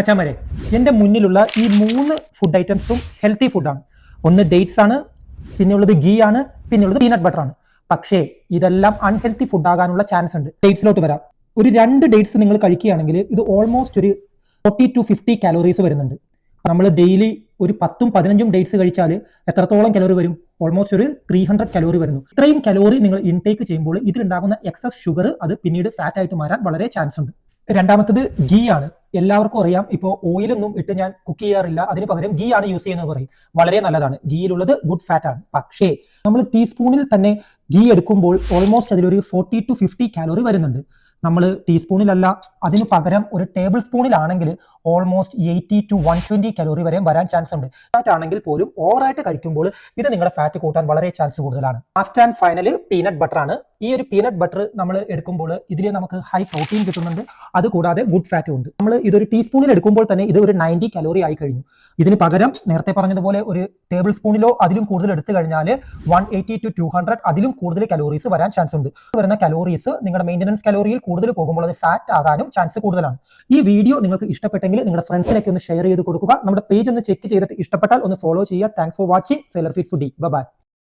അച്ഛാമരെ, എൻ്റെ മുന്നിലുള്ള ഈ 3 ഫുഡ് ഐറ്റംസും ഹെൽത്തി ഫുഡാണ്. ഒന്ന് ഡേറ്റ്സ് ആണ്, പിന്നെയുള്ളത് ഗീ ആണ്, പിന്നെയുള്ളത് പീനട്ട് ബട്ടർ ആണ്. പക്ഷേ ഇതെല്ലാം അൺഹെൽത്തി ഫുഡ് ആകാനുള്ള ചാൻസ് ഉണ്ട്. ഡേറ്റ്സിലോട്ട് വരാം. ഒരു 2 ഡേറ്റ്സ് നിങ്ങൾ കഴിക്കുകയാണെങ്കിൽ ഇത് ഓൾമോസ്റ്റ് ഒരു 40 to 50 കാലോറീസ് വരുന്നുണ്ട്. നമ്മൾ ഡെയിലി ഒരു 10ഉം 15ഉം ഡേറ്റ്സ് കഴിച്ചാൽ എത്രത്തോളം കലോറി വരും? ഓൾമോസ്റ്റ് ഒരു 300 കലോറി വരുന്നു. ഇത്രയും കലോറി നിങ്ങൾ ഇൻടേക്ക് ചെയ്യുമ്പോൾ ഇതിലുണ്ടാകുന്ന എക്സസ് ഷുഗർ അത് പിന്നീട് ഫാറ്റ് ആയിട്ട് മാറാൻ വളരെ ചാൻസ് ഉണ്ട്. രണ്ടാമത്തത് ഗീ ആണ്. എല്ലാവർക്കും അറിയാം, ഇപ്പോൾ ഓയിലൊന്നും ഇട്ട് ഞാൻ കുക്ക് ചെയ്യാറില്ല, അതിന് പകരം ഗീ ആണ് യൂസ് ചെയ്യുന്നത് പറയും. വളരെ നല്ലതാണ്. ഗീയിലുള്ളത് ഗുഡ് ഫാറ്റ് ആണ്. പക്ഷേ നമ്മൾ ടീസ്പൂണിൽ തന്നെ ഗീ എടുക്കുമ്പോൾ ഓൾമോസ്റ്റ് അതിലൊരു 40 to 50 കാലോറി വരുന്നുണ്ട്. നമ്മൾ ടീസ്പൂണിലല്ല, അതിന് പകരം ഒരു ടേബിൾ സ്പൂണിലാണെങ്കിൽ ഓൾമോസ്റ്റ് 80 to 120 കലോറി വരെ വരാൻ ചാൻസ് ഉണ്ട്. ഫാറ്റ് ആണെങ്കിൽ പോലും ഓവറായിട്ട് കഴിക്കുമ്പോൾ ഇത് നിങ്ങളുടെ ഫാറ്റ് കൂട്ടാൻ വളരെ ചാൻസ് കൂടുതലാണ്. Last and final peanut butter ആണ്. ഈ ഒരു പീനട്ട് ബട്ടർ നമ്മൾ എടുക്കുമ്പോൾ ഇതിൽ നമുക്ക് ഹൈ പ്രോട്ടീൻ കിട്ടുന്നുണ്ട്, അതുകൂടാതെ ഗുഡ് ഫാറ്റും ഉണ്ട്. നമ്മൾ ഇതൊരു ടീസ്പൂണിൽ എടുക്കുമ്പോൾ തന്നെ ഇത് ഒരു 90 കലോറി ആയി കഴിഞ്ഞു. ഇതിന് പകരം നേരത്തെ പറഞ്ഞതുപോലെ ഒരു ടേബിൾ സ്പൂണിലോ അതിലും കൂടുതൽ എടുത്തു കഴിഞ്ഞാൽ 180 to 200 അതിലും കൂടുതൽ കലോറീസ് വരാൻ ചാൻസ് ഉണ്ട്. വരുന്ന കലോറീസ് നിങ്ങളുടെ മെയിൻ്റനൻസ് കലോറിയിൽ കൂടുതൽ പോകുമ്പോൾ അത് ഫാറ്റ് ആകാനും ചാൻസ് കൂടുതലാണ്. ഈ വീഡിയോ നിങ്ങൾക്ക് ഇഷ്ടപ്പെട്ടെങ്കിൽ നിങ്ങളുടെ ഫ്രണ്ട്സിലേക്ക് ഒന്ന് ഷെയർ ചെയ്ത് കൊടുക്കുക. നമ്മുടെ പേജ് ഒന്ന് ചെക്ക് ചെയ്തിട്ട് ഇഷ്ടപ്പെട്ടാൽ ഒന്ന് ഫോളോ ചെയ്യുക. Thanks for watching. Seller fit foodie. By.